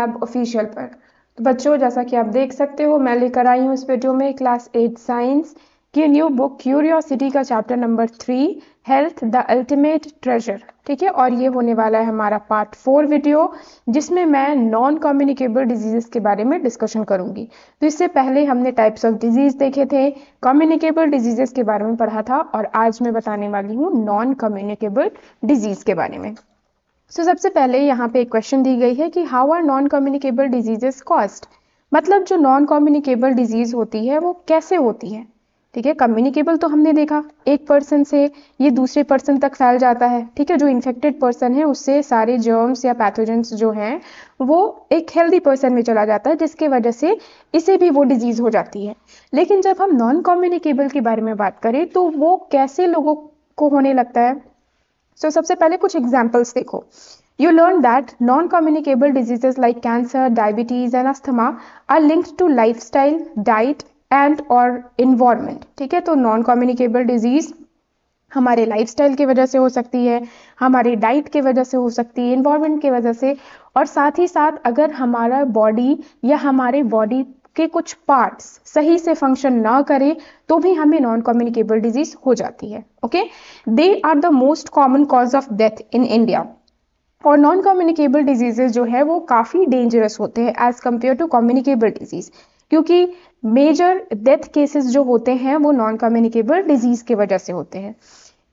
Lab official पर। तो बच्चों, जैसा कि आप देख सकते हो, मैं लेकर आई हूँ इस वीडियो में क्लास 8 साइंस की न्यू बुक क्यूरियोसिटी का chapter number 3, health the ultimate treasure. ठीक है, और ये होने वाला है हमारा पार्ट 4 वीडियो, जिसमें मैं नॉन कम्युनिकेबल डिजीजेस के बारे में डिस्कशन करूंगी। तो इससे पहले हमने टाइप्स ऑफ डिजीज देखे थे, कम्युनिकेबल डिजीजेस के बारे में पढ़ा था, और आज मैं बताने वाली हूँ नॉन कम्युनिकेबल डिजीज के बारे में। सबसे पहले यहाँ पे एक क्वेश्चन दी गई है कि how are non communicable diseases caused. मतलब जो नॉन कम्युनिकेबल डिजीज होती है वो कैसे होती है। ठीक है, कम्युनिकेबल तो हमने देखा, एक पर्सन से ये दूसरे पर्सन तक फैल जाता है। ठीक है, जो इन्फेक्टेड पर्सन है उससे सारे जर्म्स या पैथोजेंस जो हैं वो एक हेल्दी पर्सन में चला जाता है, जिसके वजह से इसे भी वो डिजीज हो जाती है। लेकिन जब हम नॉन कम्युनिकेबल के बारे में बात करें तो वो कैसे लोगों को होने लगता है। सबसे पहले कुछ एग्जाम्पल्स देखो। You learn that non-communicable diseases like cancer, diabetes and asthma are linked to lifestyle, diet and or environment। ठीक है, तो नॉन कम्युनिकेबल डिजीज हमारे लाइफस्टाइल की वजह से हो सकती है, हमारी डाइट की वजह से हो सकती है, एनवायरनमेंट की वजह से, और साथ ही साथ अगर हमारा बॉडी या हमारे बॉडी के कुछ पार्ट्स सही से फंक्शन ना करे तो भी हमें नॉन कम्युनिकेबल डिजीज हो जाती है। Okay, they are the most common cause of death in India. और नॉन कम्युनिकेबल डिजीजेज जो है वो काफ़ी डेंजरस होते हैं as compare to communicable disease, क्योंकि मेजर डेथ केसेस जो होते हैं वो नॉन कम्युनिकेबल डिजीज की वजह से होते हैं।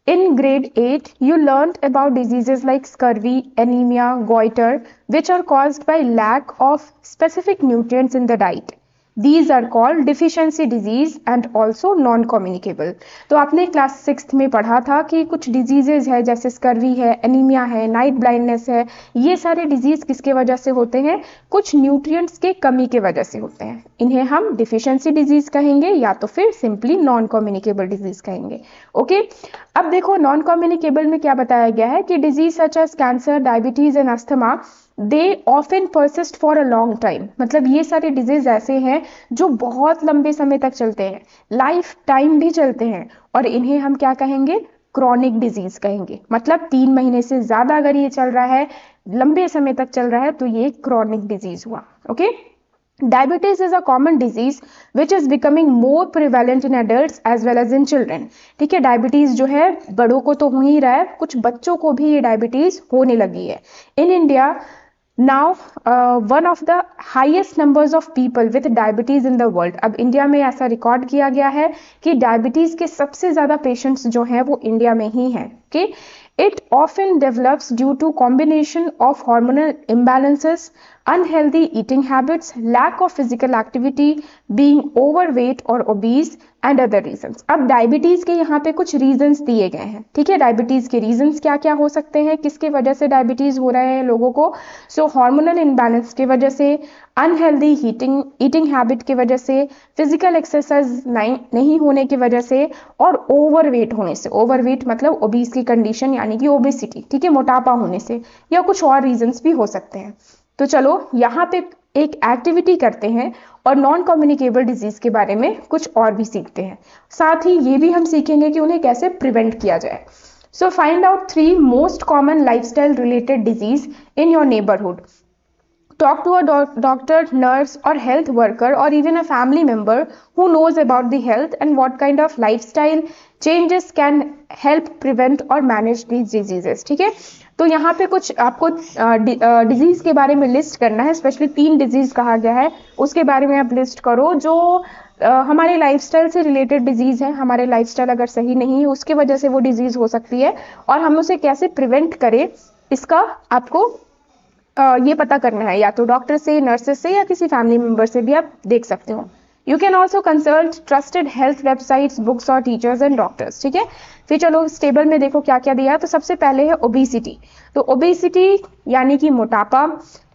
In grade 8, you learned about diseases like scurvy, anemia, goiter, which are caused by lack of specific nutrients in the diet. These are called deficiency disease and also non-communicable। तो आपने class 6 में पढ़ा था कि कुछ डिजीजेज है, जैसे scurvy है, एनीमिया है, नाइट ब्लाइंडनेस है, ये सारे डिजीज किसके वजह से होते हैं, कुछ न्यूट्रिएंट्स के कमी के वजह से होते हैं। इन्हें हम डिफिशिएंसी डिजीज कहेंगे या तो फिर सिंपली नॉन कम्युनिकेबल डिजीज कहेंगे। ओके, अब देखो नॉन कम्युनिकेबल में क्या बताया गया है कि disease such as cancer, diabetes and asthma they often persist for a long time. मतलब ये सारे डिजीज ऐसे हैं जो बहुत लंबे समय तक चलते हैं, लाइफ टाइम भी चलते हैं, और इन्हें हम क्या कहेंगे, क्रॉनिक डिजीज कहेंगे। मतलब 3 महीने से ज्यादा अगर ये चल रहा है, लंबे समय तक चल रहा है, तो ये क्रॉनिक डिजीज हुआ। Okay, diabetes is a common disease which is becoming more prevalent in adults as well as in children. ठीक है, डायबिटीज जो है बड़ों को तो हो ही रहा है, कुछ बच्चों को भी ये डायबिटीज होने लगी है। In India now one of the highest numbers of people with diabetes in the world। अब इंडिया में ऐसा रिकॉर्ड किया गया है कि डायबिटीज के सबसे ज्यादा पेशेंट्स जो हैं वो इंडिया में ही हैं। okay? It often develops due to combination of hormonal imbalances, unhealthy eating habits, lack of physical activity, being overweight or obese and other reasons। अब डायबिटीज के यहाँ पे कुछ रीजंस दिए गए हैं। ठीक है, डायबिटीज के रीजंस क्या क्या हो सकते हैं, किसके वजह से डायबिटीज हो रहे हैं लोगों को। हार्मोनल इनबैलेंस की वजह से, अनहेल्दी ईटिंग हैबिट की वजह से, फिजिकल एक्सरसाइज नहीं होने की वजह से, और ओवरवेट होने से। ओवरवेट मतलब ओबीस की कंडीशन यानी कि ओबेसिटी। ठीक है, मोटापा होने से, या कुछ और रीजंस भी हो सकते हैं। तो चलो यहाँ पे एक एक्टिविटी करते हैं और नॉन कम्युनिकेबल डिजीज के बारे में कुछ और भी सीखते हैं। साथ ही ये भी हम सीखेंगे कि उन्हें कैसे प्रिवेंट किया जाए। So find out 3 most common lifestyle related disease in your neighborhood. Talk to a doctor, nurse or health worker or even a family member who knows about the health and what kind of lifestyle changes can help prevent or manage these diseases। ठीक है, तो यहाँ पे कुछ आपको disease के बारे में लिस्ट करना है। स्पेशली 3 डिजीज कहा गया है, उसके बारे में आप लिस्ट करो जो हमारे लाइफस्टाइल से रिलेटेड डिजीज है। हमारे लाइफस्टाइल अगर सही नहीं है उसकी वजह से वो डिजीज हो सकती है, और हम उसे कैसे प्रिवेंट करें इसका आपको ये पता करना है, या तो डॉक्टर से, नर्सेस से, या किसी फैमिली मेंबर से भी आप देख सकते हो। You can also consult trusted health websites, books और टीचर्स एंड डॉक्टर्स। ठीक है, फिर चलो इस टेबल में देखो क्या क्या दिया है। तो सबसे पहले है ओबेसिटी। तो ओबेसिटी यानी कि मोटापा,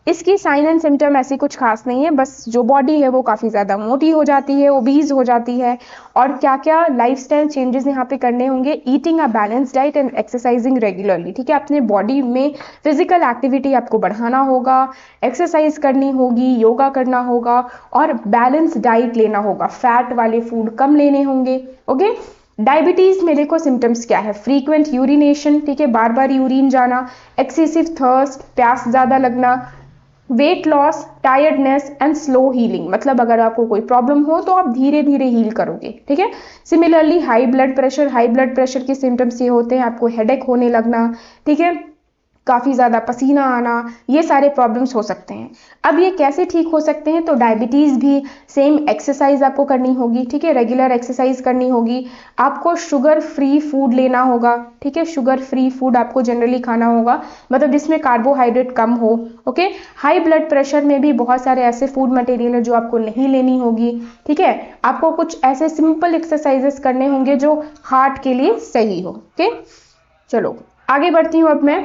इसकी साइन एंड सिम्टम ऐसी कुछ खास नहीं है, बस जो बॉडी है वो काफ़ी ज़्यादा मोटी हो जाती है, ओबीज हो जाती है। और क्या क्या लाइफस्टाइल चेंजेस यहाँ पे करने होंगे, eating a balance diet and exercising regularly. ठीक है, अपने बॉडी में फिजिकल एक्टिविटी आपको बढ़ाना होगा, एक्सरसाइज करनी होगी, योगा करना होगा, और बैलेंस डाइट लेना होगा, फैट वाले फूड कम लेने होंगे। ओके, डायबिटीज में देखो सिम्टम्स क्या है, फ्रीक्वेंट यूरिनेशन। ठीक है, बार बार यूरिन जाना, एक्सेसिव थर्स्ट, प्यास ज़्यादा लगना, weight loss, tiredness and slow healing, मतलब अगर आपको कोई प्रॉब्लम हो तो आप धीरे धीरे हील करोगे, ठीक है। सिमिलरली हाई ब्लड प्रेशर के सिम्टम्स ये होते हैं, आपको हेडेक होने लगना, ठीक है, काफ़ी ज़्यादा पसीना आना, ये सारे प्रॉब्लम्स हो सकते हैं। अब ये कैसे ठीक हो सकते हैं, तो डायबिटीज़ भी सेम, एक्सरसाइज आपको करनी होगी, ठीक है, रेगुलर एक्सरसाइज करनी होगी, आपको शुगर फ्री फूड लेना होगा, ठीक है, शुगर फ्री फूड आपको जनरली खाना होगा, मतलब जिसमें कार्बोहाइड्रेट कम हो, ओके। हाई ब्लड प्रेशर में भी बहुत सारे ऐसे फूड मटेरियल है जो आपको नहीं लेनी होगी, ठीक है। आपको कुछ ऐसे सिंपल एक्सरसाइजेस करने होंगे जो हार्ट के लिए सही हो, ओके। चलो आगे बढ़ती हूँ अब मैं।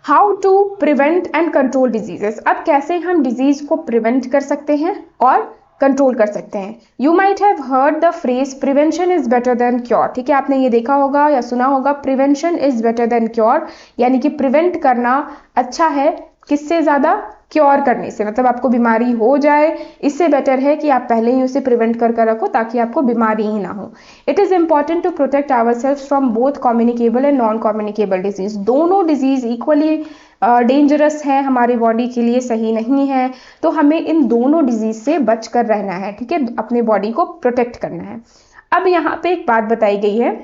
How to prevent and control diseases, अब कैसे हम डिजीज को प्रिवेंट कर सकते हैं और कंट्रोल कर सकते हैं। You might have heard the phrase prevention is better than cure, ठीक है, आपने ये देखा होगा या सुना होगा, prevention is better than cure, यानी कि प्रिवेंट करना अच्छा है किससे ज्यादा, क्योर करने से, मतलब आपको बीमारी हो जाए इससे बेटर है कि आप पहले ही उसे प्रिवेंट कर रखो ताकि आपको बीमारी ही ना हो। It is important to protect ourselves from both communicable and non communicable disease, दोनों डिजीज इक्वली डेंजरस है हमारी बॉडी के लिए, सही नहीं है, तो हमें इन दोनों डिजीज से बच कर रहना है, ठीक है, अपने बॉडी को प्रोटेक्ट करना है। अब यहाँ पे एक बात बताई गई है,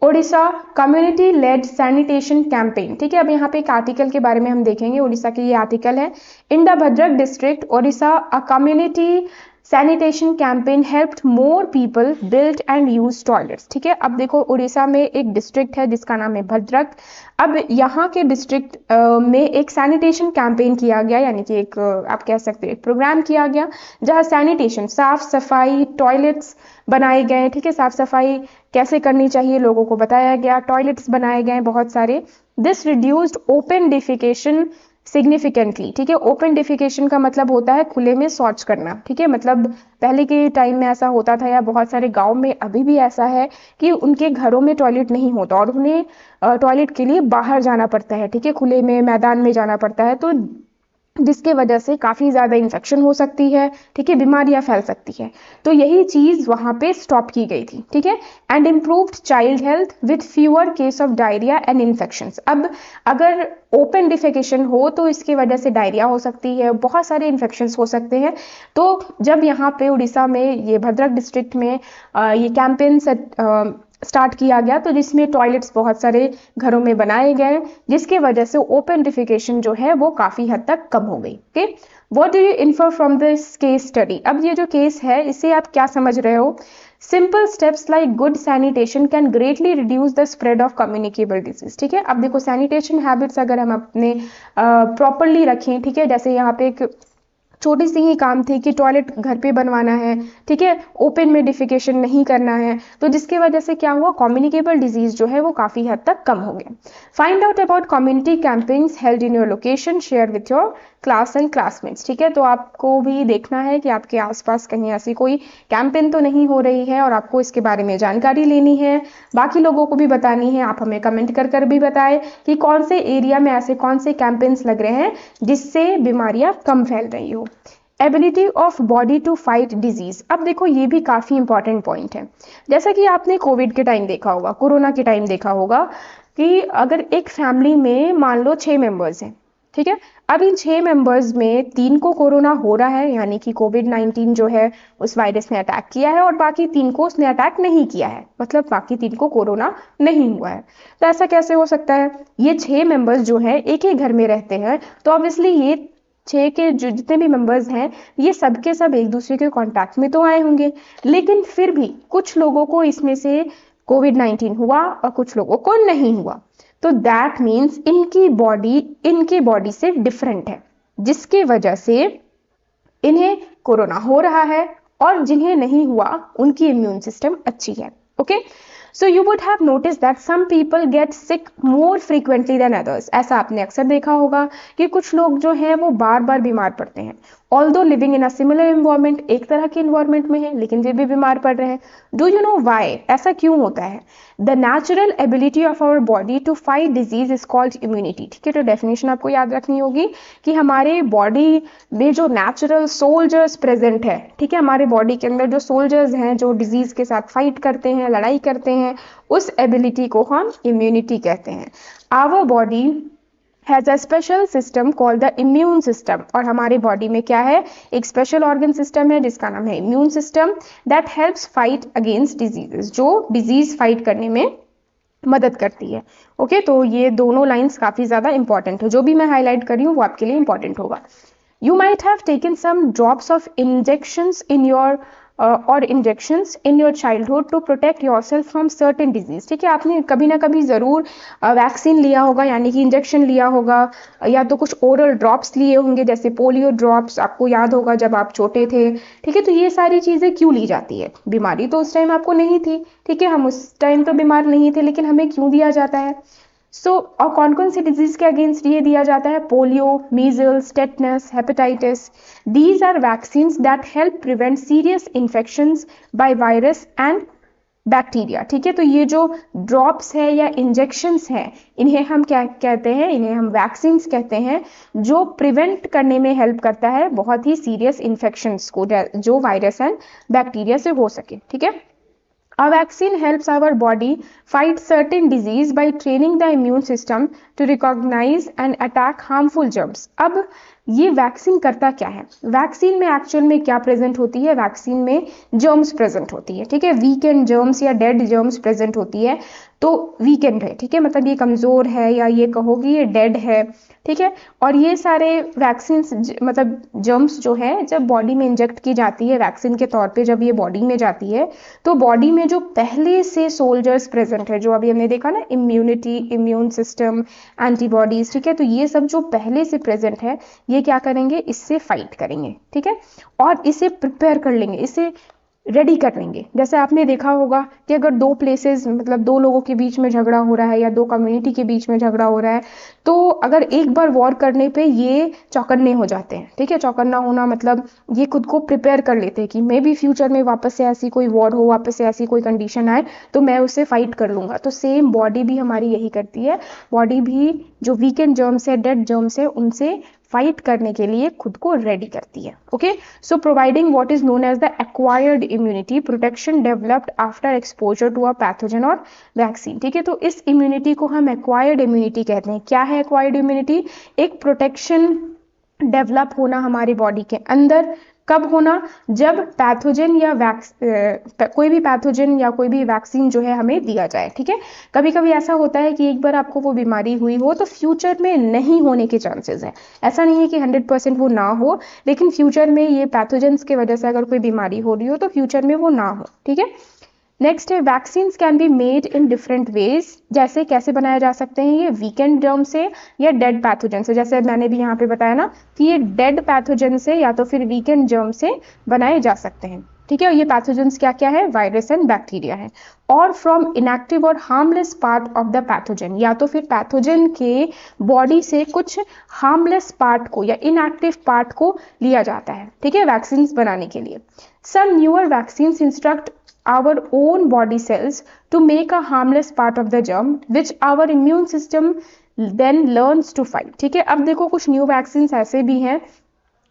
Odisha community lead sanitation campaign, ठीक है। अब यहाँ पे एक आर्टिकल के बारे में हम देखेंगे, ओडिशा की ये आर्टिकल है। In the Bhadrak district Odisha a community sanitation campaign helped more people build and use toilets, ठीक है। अब देखो उड़ीसा में एक डिस्ट्रिक्ट है जिसका नाम है भद्रक। अब यहाँ के डिस्ट्रिक्ट में एक सैनिटेशन कैंपेन किया गया, यानी कि एक आप कह सकते हैं एक प्रोग्राम किया गया जहाँ सैनिटेशन, साफ सफाई, टॉयलेट्स बनाए गए, ठीक है, साफ सफाई कैसे करनी चाहिए लोगों को बताया गया, टॉयलेट्स बनाए गए बहुत सारे। This reduced open defecation significantly, ठीक है, ओपन डिफिकेशन का मतलब होता है खुले में शौच करना, ठीक है, मतलब पहले के टाइम में ऐसा होता था या बहुत सारे गांव में अभी भी ऐसा है कि उनके घरों में टॉयलेट नहीं होता और उन्हें टॉयलेट के लिए बाहर जाना पड़ता है, ठीक है, खुले में मैदान में जाना पड़ता है, तो जिसके वजह से काफ़ी ज़्यादा इन्फेक्शन हो सकती है, ठीक है, बीमारियां फैल सकती है, तो यही चीज़ वहाँ पे स्टॉप की गई थी, ठीक है। And improved child health with fewer case of diarrhoea and infections. अब अगर ओपन डिफेकेशन हो तो इसकी वजह से डायरिया हो सकती है, बहुत सारे इन्फेक्शंस हो सकते हैं, तो जब यहाँ पे उड़ीसा में ये भद्रक डिस्ट्रिक्ट में ये कैंपेन स्टार्ट किया गया, तो जिसमें टॉयलेट्स बहुत सारे घरों में बनाए गए, जिसके वजह से ओपन डिफिकेशन जो है वो काफ़ी हद तक कम हो गई, okay. What do you infer from this case study, अब ये जो केस है इससे आप क्या समझ रहे हो। Simple steps like good sanitation can greatly reduce the spread of communicable disease, ठीक है। अब देखो सैनिटेशन हैबिट्स अगर हम अपने प्रॉपरली रखें, ठीक है, जैसे यहाँ पे एक छोटी सी ही काम थी कि टॉयलेट घर पे बनवाना है, ठीक है, ओपन में डिफिकेशन नहीं करना है, तो जिसकी वजह से क्या हुआ, कम्युनिकेबल डिजीज जो है वो काफ़ी हद तक कम हो गए। Find out about community campaigns held in your location, share with your class and classmates, ठीक है, तो आपको भी देखना है कि आपके आसपास कहीं ऐसी कोई कैंपेन तो नहीं हो रही है और आपको इसके बारे में जानकारी लेनी है, बाकी लोगों को भी बतानी है। आप हमें कमेंट कर कर भी बताएं कि कौन से एरिया में ऐसे कौन से कैंपेन्स लग रहे हैं जिससे बीमारियां कम फैल रही हो। Ability of body to fight disease, अब देखो ये भी काफ़ी इंपॉर्टेंट पॉइंट है। जैसा कि आपने कोविड के टाइम देखा होगा, कोरोना के टाइम देखा होगा कि अगर एक फैमिली में मान लो 6 मेंबर्स हैं, ठीक है, अब इन 6 मेंबर्स में 3 को कोरोना हो रहा है, यानी कि कोविड-19 जो है उस वायरस ने अटैक किया है, और बाकी 3 को उसने अटैक नहीं किया है, मतलब बाकी 3 को कोरोना नहीं हुआ है। तो ऐसा कैसे हो सकता है, ये 6 मेंबर्स जो है एक ही घर में रहते हैं, तो ऑब्वियसली ये 6 के जो जितने भी मेंबर्स हैं ये सब के सब एक दूसरे के कांटेक्ट में तो आए होंगे, लेकिन फिर भी कुछ लोगों को इसमें से कोविड-19 हुआ और कुछ लोगों को नहीं हुआ, तो दैट मीन्स इनकी बॉडी से डिफरेंट है, जिसकी वजह से इन्हें कोरोना हो रहा है और जिन्हें नहीं हुआ उनकी इम्यून सिस्टम अच्छी है, okay. So you would have notice that some people get sick more frequently than others, ऐसा आपने अक्सर देखा होगा कि कुछ लोग जो हैं वो बार बार बीमार पड़ते हैं, although living in a similar environment, एक तरह के इन्वायरमेंट में है लेकिन वे भी बीमार पड़ रहे हैं। डू यू नो वाई, ऐसा क्यों होता है। The natural ability of our body to fight disease is called immunity, ठीक है, तो डेफिनेशन आपको याद रखनी होगी कि हमारे बॉडी में जो नेचुरल सोल्जर्स प्रेजेंट है, ठीक है, हमारे बॉडी के अंदर जो सोल्जर्स हैं जो डिजीज के साथ फाइट करते हैं, लड़ाई करते हैं, उस एबिलिटी को हम इम्यूनिटी कहते हैं। Our body has a special system called the immune system, और हमारे बॉडी में क्या है, एक स्पेशल ऑर्गन सिस्टम है जिसका नाम है immune system, that helps fight against diseases, जो डिजीज फाइट करने में मदद करती है। ओके, तो ये दोनों लाइंस काफी ज्यादा इंपॉर्टेंट है, जो भी मैं हाईलाइट कर रही हूँ वो आपके लिए इंपॉर्टेंट होगा। You might have taken some drops of injections in your or injections in your childhood to protect yourself from certain disease। ठीक है, आपने कभी ना कभी ज़रूर वैक्सीन लिया होगा, यानी कि इंजेक्शन लिया होगा, या तो कुछ ओरल ड्रॉप्स लिए होंगे, जैसे पोलियो ड्रॉप्स, आपको याद होगा जब आप छोटे थे। ठीक है, तो ये सारी चीज़ें क्यों ली जाती है? बीमारी तो उस टाइम आपको नहीं थी, ठीक है, हम उस टाइम तो बीमार नहीं थे, लेकिन हमें क्यों दिया जाता है? और कौन कौन सी डिजीज के अगेंस्ट ये दिया जाता है? Polio, measles, tetanus, hepatitis. These are vaccine that help prevent serious infections by virus and bacteria. ठीक है, तो ये जो ड्रॉप्स है या इंजेक्शंस हैं, इन्हें हम क्या कहते हैं? इन्हें हम वैक्सीन कहते हैं, जो प्रिवेंट करने में हेल्प करता है बहुत ही सीरियस इन्फेक्शंस को, जो वायरस एंड बैक्टीरिया से हो सके। ठीक है, A vaccine helps our body fight certain disease by training the immune system to recognize and attack harmful germs। अब ये वैक्सीन करता क्या है? वैक्सीन में एक्चुअल में क्या प्रेजेंट होती है? वैक्सीन में जर्म्स प्रेजेंट होती है। ठीक है, वीकेंड जर्म्स या डेड जर्म्स प्रेजेंट होती है, तो वीकेंड है, ठीक है, मतलब ये कमजोर है, या ये कहोगी ये डेड है। ठीक है, और ये सारे वैक्सीन मतलब जर्म्स जो है, जब बॉडी में इंजेक्ट की जाती है वैक्सीन के तौर पे, जब ये बॉडी में जाती है, तो बॉडी में जो पहले से सोल्जर्स प्रेजेंट है, जो अभी हमने देखा ना, इम्यूनिटी, इम्यून सिस्टम, एंटीबॉडीज, ठीक है, तो ये सब जो पहले से प्रेजेंट है, ये क्या करेंगे? इससे फाइट करेंगे। ठीक है, और इसे प्रिपेयर कर लेंगे, इसे रेडी कर लेंगे। जैसे आपने देखा होगा कि अगर दो प्लेसेस, मतलब दो लोगों के बीच में झगड़ा हो रहा है, या दो कम्युनिटी के बीच में झगड़ा हो रहा है, तो अगर एक बार वॉर करने पे ये चौकन्ने हो जाते हैं। ठीक है, चौकन्ना होना मतलब ये खुद को प्रिपेयर कर लेते हैं कि मे बी फ्यूचर में वापस से ऐसी कोई वॉर हो, वापस से ऐसी कोई कंडीशन आए, तो मैं उससे फाइट कर लूंगा। तो सेम बॉडी भी हमारी यही करती है, बॉडी भी जो वीकेंड जर्म्स है, डेड जर्म्स है, उनसे फाइट करने के लिए खुद को रेडी करती है। Okay, so providing what is known as the acquired immunity, protection developed after exposure to a pathogen और वैक्सीन। ठीक है, तो इस इम्यूनिटी को हम एक्वायर्ड इम्यूनिटी कहते हैं। क्या है एक्वायर्ड इम्यूनिटी? एक प्रोटेक्शन डेवलप होना हमारी बॉडी के अंदर। कब होना? जब पैथोजन या कोई भी पैथोजन या कोई भी वैक्सीन जो है हमें दिया जाए। ठीक है, कभी कभी ऐसा होता है कि एक बार आपको वो बीमारी हुई हो तो फ्यूचर में नहीं होने के चांसेस है। ऐसा नहीं है कि 100% वो ना हो, लेकिन फ्यूचर में ये पैथोजेंस की वजह से अगर कोई बीमारी हो रही हो तो फ्यूचर में वो ना हो। ठीक है, नेक्स्ट है vaccine can be made in different ways. जैसे कैसे बनाए जा सकते हैं? ये वीकेंड जर्म से या डेड पैथोजन से। जैसे मैंने भी यहाँ पे बताया ना कि ये डेड पैथोजन से या तो फिर वीकेंड जर्म से बनाए जा सकते हैं। ठीक है, और ये पैथोजेंस क्या क्या है? वायरस एंड बैक्टीरिया है। और फ्रॉम इनएक्टिव और harmless part of the pathogen, या तो फिर पैथोजन के बॉडी से कुछ हार्मलेस पार्ट को या इनएक्टिव पार्ट को लिया जाता है। ठीक है, वैक्सीन बनाने के लिए। Some newer vaccine instruct our own body cells to make a harmless part of the germ which our immune system then learns to fight। ठीक है, अब देखो कुछ न्यू वैक्सीन ऐसे भी हैं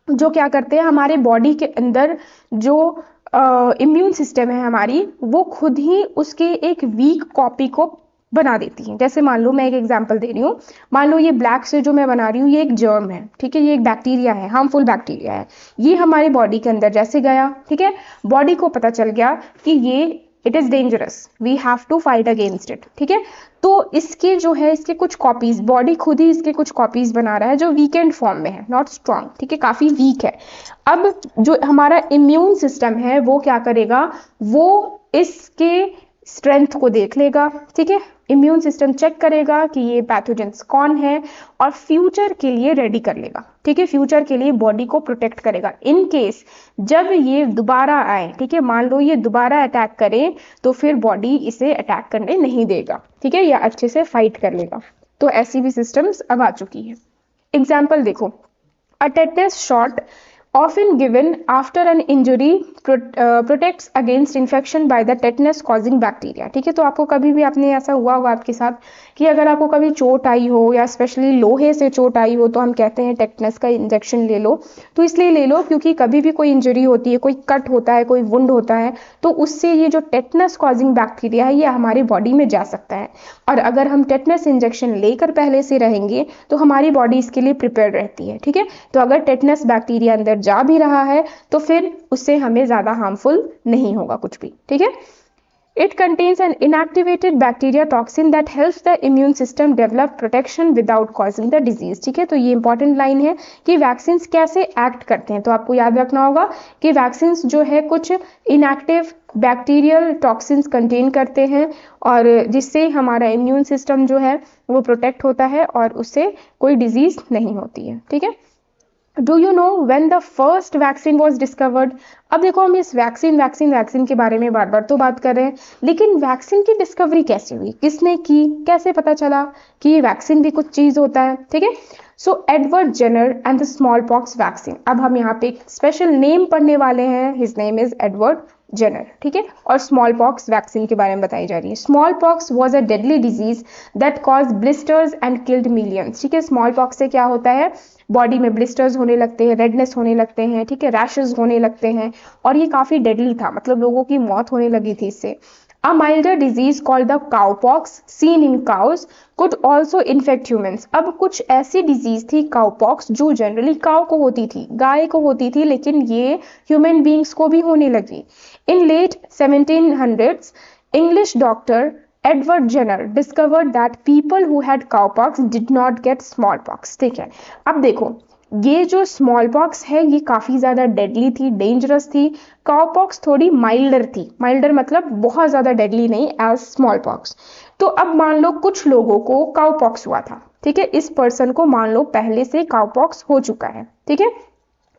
जो क्या करते हैं, हमारे बॉडी के अंदर जो इम्यून सिस्टम है हमारी, वो खुद ही उसके एक वीक कॉपी को बना देती है। जैसे मान लो मैं एक एग्जांपल दे रही हूँ, मान लो ये ब्लैक से जो मैं बना रही हूँ ये एक जर्म है। ठीक है, ये एक बैक्टीरिया है, हार्मफुल बैक्टीरिया है। ये हमारी बॉडी के अंदर जैसे गया, ठीक है, बॉडी को पता चल गया कि ये it is dangerous, we have to fight against it. ठीक है, तो इसके जो है इसके कुछ कॉपीज, बॉडी खुद ही इसके कुछ कॉपीज बना रहा है जो वीकेंड फॉर्म में है, नॉट स्ट्रॉन्ग। ठीक है, काफी वीक है। अब जो हमारा इम्यून सिस्टम है वो क्या करेगा? वो इसके स्ट्रेंथ को देख लेगा। ठीक है, इम्यून सिस्टम चेक करेगा कि ये पैथोजेंस कौन है और फ्यूचर के लिए रेडी कर लेगा। ठीक है, फ्यूचर के लिए बॉडी को प्रोटेक्ट करेगा। इन केस जब ये दोबारा आए, ठीक है, मान लो ये दोबारा अटैक करे, तो फिर बॉडी इसे अटैक करने नहीं देगा। ठीक है, या अच्छे से फाइट कर लेगा। तो ऐसी भी सिस्टम्स अब आ चुकी है। एग्जाम्पल देखो, a tetanus shot often given after an injury, protects against infection by the tetanus causing bacteria। ठीक है, तो आपको कभी भी आपने ऐसा हुआ होगा आपके साथ कि अगर आपको कभी चोट आई हो या स्पेशली लोहे से चोट आई हो तो हम कहते हैं टेटनस का इंजेक्शन ले लो। तो इसलिए ले लो क्योंकि कभी भी कोई इंजरी होती है, कोई कट होता है, कोई वुंड होता है, तो उससे ये जो टेटनस कॉजिंग बैक्टीरिया है ये हमारी बॉडी में जा सकता है। और अगर हम टेटनस इंजेक्शन लेकर पहले से रहेंगे तो हमारी बॉडी इसके लिए प्रिपेयर रहती है। ठीक है, तो अगर टेटनस बैक्टीरिया अंदर जा भी रहा है तो फिर उससे हमें ज़्यादा हार्मफुल नहीं होगा कुछ भी। ठीक है, It contains an inactivated bacteria toxin that helps the immune system develop protection without causing the disease। ठीक है, तो ये इंपॉर्टेंट लाइन है कि वैक्सीन कैसे एक्ट करते हैं। तो आपको याद रखना होगा कि वैक्सीन जो है कुछ इनएक्टिव बैक्टीरियल टॉक्सिन्स कंटेन करते हैं और जिससे हमारा इम्यून सिस्टम जो है वो प्रोटेक्ट होता है और उससे कोई डिजीज नहीं होती है। ठीक है, do you know when the first vaccine was discovered. अब देखो हम इस वैक्सीन के बारे में बार बार तो बात कर रहे हैं, लेकिन वैक्सीन की डिस्कवरी कैसे हुई, किसने की, कैसे पता चला कि ये वैक्सीन भी कुछ चीज होता है। ठीक है, so Edward Jenner and the smallpox vaccine. अब हम यहाँ पे एक स्पेशल नेम पढ़ने वाले हैं, his name is Edward Jenner. ठीक है, और स्मॉल पॉक्स वैक्सीन के बारे में बताई जा रही है। Small pox was a deadly disease that cause blisters and killed millions. ठीक है, स्मॉल पॉक्स से क्या होता है, बॉडी में ब्लिस्टर्स होने लगते हैं, रेडनेस होने लगते हैं, ठीक है, रैशेस होने लगते हैं और ये काफी डेडली था, मतलब लोगों की मौत होने लगी थी इससे। A milder disease called the cowpox seen in cows could also infect humans। अब कुछ ऐसी डिजीज थी काउपॉक्स जो जनरली काउ को होती थी, गाय को होती थी, लेकिन ये ह्यूमन बींग्स को भी होने लगी। इन late 1700s English doctor Edward Jenner discovered that people who had cowpox did not get smallpox। ठीक है, अब देखो ये जो स्मॉल पॉक्स है ये काफी ज्यादा डेडली थी, डेंजरस थी। काउपॉक्स थोड़ी माइल्डर थी, माइल्डर मतलब बहुत ज्यादा डेडली नहीं एज स्मॉल पॉक्स। तो अब मान लो कुछ लोगों को काउपॉक्स हुआ था, ठीक है, इस पर्सन को मान लो पहले से काउपॉक्स हो चुका है, ठीक है,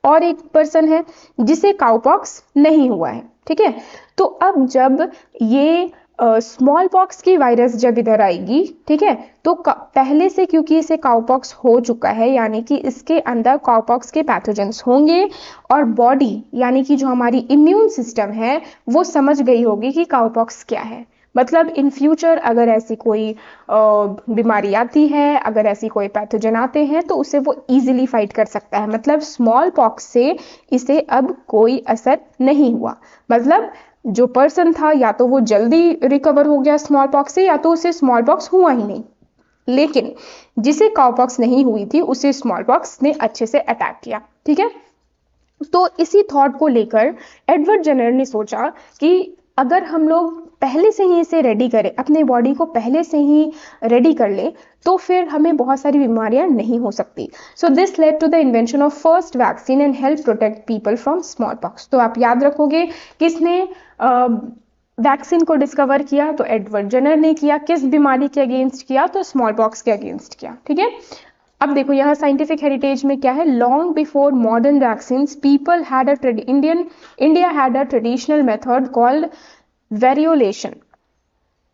और एक पर्सन है जिसे काउपॉक्स नहीं हुआ है। ठीक है, तो अब जब ये स्मॉल पॉक्स की वायरस जब इधर आएगी, ठीक है, तो पहले से क्योंकि इसे काउपॉक्स हो चुका है यानी कि इसके अंदर काउपॉक्स के पैथोजेंस होंगे और बॉडी यानी कि जो हमारी इम्यून सिस्टम है वो समझ गई होगी कि काउपॉक्स क्या है। मतलब इन फ्यूचर अगर ऐसी कोई बीमारी आती है, अगर ऐसी कोई पैथोजन आते हैं तो उसे वो इजीली फाइट कर सकता है। मतलब स्मॉल पॉक्स से इसे अब कोई असर नहीं हुआ। मतलब जो पर्सन था या तो वो जल्दी रिकवर हो गया स्मॉल पॉक्स से या तो उसे स्मॉल पॉक्स हुआ ही नहीं, लेकिन जिसे काउपॉक्स नहीं हुई थी उसे स्मॉल पॉक्स ने अच्छे से अटैक किया। ठीक है, तो इसी थॉट को लेकर एडवर्ड जेनर ने सोचा कि अगर हम लोग पहले से ही इसे रेडी करें, अपने बॉडी को पहले से ही रेडी कर ले, तो फिर हमें बहुत सारी बीमारियां नहीं हो सकती। So this led to the invention of first vaccine and help protect people from smallpox. तो आप याद रखोगे किसने वैक्सीन को डिस्कवर किया, तो एडवर्ड जेनर ने किया। किस बीमारी के अगेंस्ट किया, तो स्मॉल पॉक्स के अगेंस्ट किया। ठीक है, अब देखो यहाँ साइंटिफिक हेरिटेज में क्या है, long before modern vaccines people had a India had a traditional method called variolation.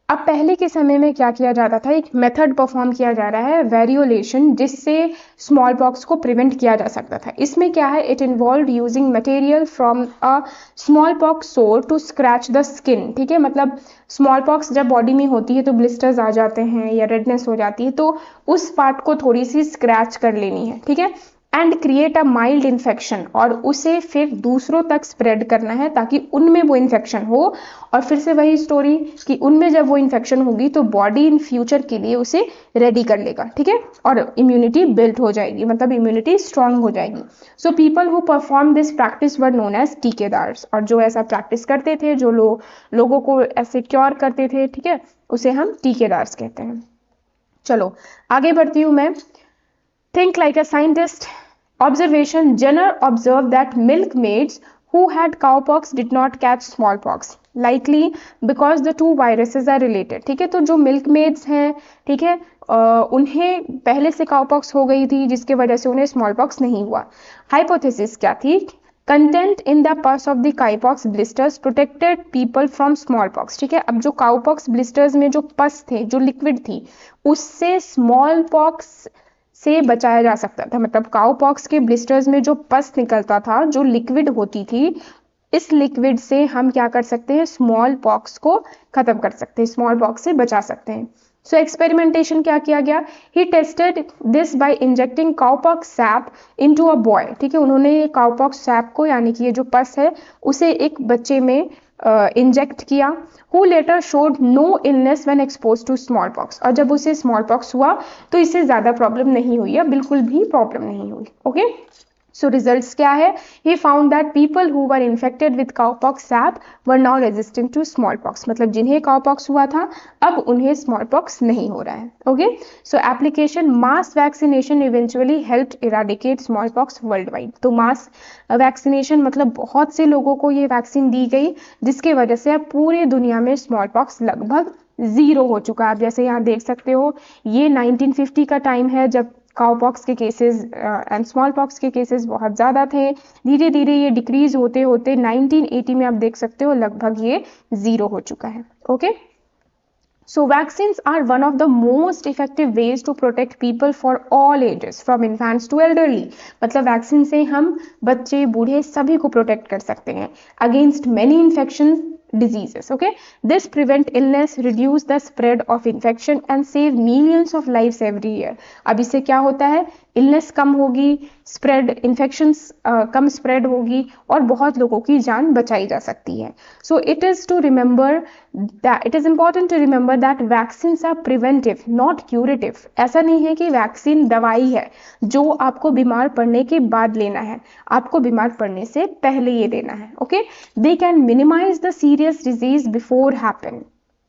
अब पहले के समय में क्या किया जाता था, एक मेथड परफॉर्म किया जा रहा है वेरियोलेशन, जिससे स्मॉल पॉक्स को प्रिवेंट किया जा सकता था। इसमें क्या है, it involve using material from a small pox सोर टू स्क्रैच द स्किन। ठीक है, मतलब स्मॉल पॉक्स जब बॉडी में होती है तो ब्लिस्टर्स आ जाते हैं या रेडनेस हो जाती है, तो उस पार्ट को थोड़ी सी स्क्रैच कर लेनी है। ठीक है, and create a mild infection, और उसे फिर दूसरों तक स्प्रेड करना है ताकि उनमें वो इन्फेक्शन हो। और फिर से वही स्टोरी कि उनमें जब वो इन्फेक्शन होगी तो बॉडी इन फ्यूचर के लिए उसे रेडी कर लेगा। ठीक है, और इम्यूनिटी बिल्ड हो जाएगी, मतलब इम्यूनिटी स्ट्रांग हो जाएगी। So people who perform this practice were known as tikadars, और जो ऐसा प्रैक्टिस करते थे, जो लोगों को ऐसे क्योर करते थे, ठीक है, उसे हम टीकेदार्स कहते हैं। चलो आगे बढ़ती हूँ मैं। Think like a scientist. Observation. Jenner observed that milkmaids who had cowpox did not catch smallpox, likely because the two viruses are related। ठीक है, तो जो milkmaids हैं, ठीक है, उन्हें पहले से cowpox हो गई थी जिसके वजह से उन्हें smallpox नहीं हुआ। Hypothesis क्या थी, कंटेंट इन द पस of the cowpox blisters protected people from small pox. ठीक है, अब जो काउपॉक्स ब्लिस्टर्स में जो पस थे, जो लिक्विड थी, उससे स्मॉल पॉक्स से बचाया जा सकता था। मतलब काउ पॉक्स के ब्लिस्टर्स में जो पस निकलता था, जो लिक्विड होती थी, इस लिक्विड से हम क्या कर सकते हैं, स्मॉल पॉक्स को खत्म कर सकते हैं, स्मॉल पॉक्स से बचा सकते हैं। सो एक्सपेरिमेंटेशन क्या किया गया, he tested this by injecting cowpox sap into a boy. ठीक है, उन्होंने काउपॉक्स सैप को, यानी कि ये जो पस है, उसे एक बच्चे में इंजेक्ट किया, who later showed no illness when expose to smallpox. और जब उसे स्मॉल पॉक्स हुआ तो इससे ज़्यादा प्रॉब्लम नहीं हुई, या बिल्कुल भी प्रॉब्लम नहीं हुई। ओके, सो रिजल्ट्स क्या है, he found that people who were infected with cowpox sap were now resistant to smallpox. मतलब जिन्हें काउपॉक्स हुआ था, अब उन्हें स्मॉल पॉक्स नहीं हो रहा है। ओके, सो application mass vaccination eventually helped eradicate small pox world wide. तो मास वैक्सीनेशन मतलब बहुत से लोगों को ये वैक्सीन दी गई, जिसके वजह से अब पूरी दुनिया में स्मॉल पॉक्स लगभग जीरो हो चुका है। आप जैसे यहाँ देख सकते हो, ये 1950 का टाइम है जब काउपॉक्स के केसेस एंड स्मॉल पॉक्स के केसेस बहुत ज़्यादा थे। धीरे धीरे ये डिक्रीज होते होते 1980 में आप देख सकते हो लगभग ये जीरो हो चुका है। Okay, so vaccines are one of the most effective ways to protect people for all ages from infants to elderly। मतलब वैक्सीन से हम बच्चे बूढ़े सभी को प्रोटेक्ट कर सकते हैं against many infections diseases। okay, this prevent illness, reduce the spread of infection and save millions of lives every year। अब इससे क्या होता है, इलनेस कम होगी, स्प्रेड इन्फेक्शंस कम स्प्रेड होगी, और बहुत लोगों की जान बचाई जा सकती है। So it is to remember that, it is important to remember that vaccines are preventive not curative. ऐसा नहीं है कि वैक्सीन दवाई है जो आपको बीमार पड़ने के बाद लेना है, आपको बीमार पड़ने से पहले ये लेना है। Okay, they can minimise the serious disease before happen.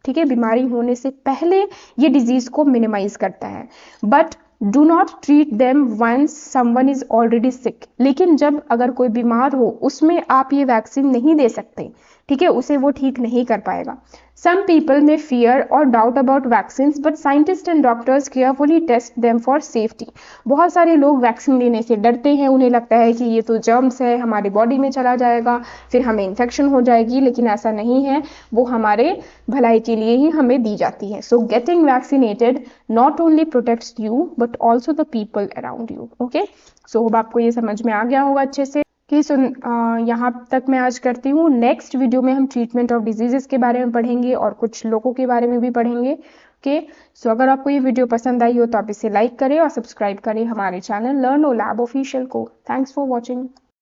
ठीक है, बीमारी होने से पहले ये डिजीज को मिनिमाइज करता है। But do not treat them once someone is already sick. लेकिन जब अगर कोई बीमार हो, उसमें आप ये वैक्सीन नहीं दे सकते। ठीक है, उसे वो ठीक नहीं कर पाएगा। Some people may fear or doubt about vaccines, but scientists and doctors carefully test them for safety। बहुत सारे लोग वैक्सीन लेने से डरते हैं, उन्हें लगता है कि ये तो जर्म्स है, हमारे बॉडी में चला जाएगा, फिर हमें इन्फेक्शन हो जाएगी, लेकिन ऐसा नहीं है, वो हमारे भलाई के लिए ही हमें दी जाती है। So getting vaccinated not only protects you but also the people around you. Okay, so hope आपको ये समझ में आ गया होगा अच्छे से। कि यहाँ तक मैं आज करती हूँ। नेक्स्ट वीडियो में हम ट्रीटमेंट ऑफ डिजीजेस के बारे में पढ़ेंगे और कुछ लोगों के बारे में भी पढ़ेंगे। ओके, सो अगर आपको ये वीडियो पसंद आई हो तो आप इसे लाइक करें और सब्सक्राइब करें हमारे चैनल लर्न ओ लैब ऑफिशियल को। Thanks for watching.